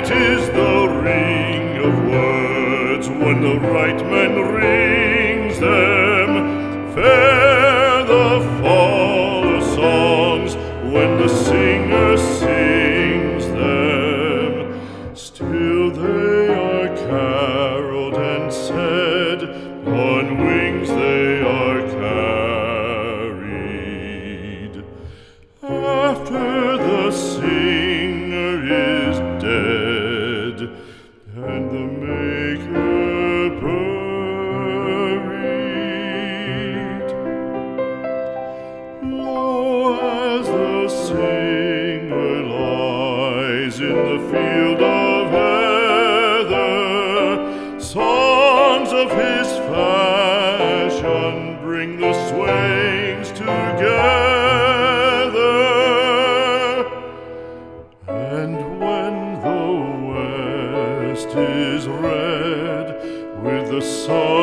Sweet is the ring of words when the right man rings them. Fair the fall of songs when the singer sings them. Still they are caroled and said, on wings they are carried. After the singer is dead and the maker buried, lo, as the singer lies in the field of heather, songs of his fashion bring the swains together. And when the west is red with the sun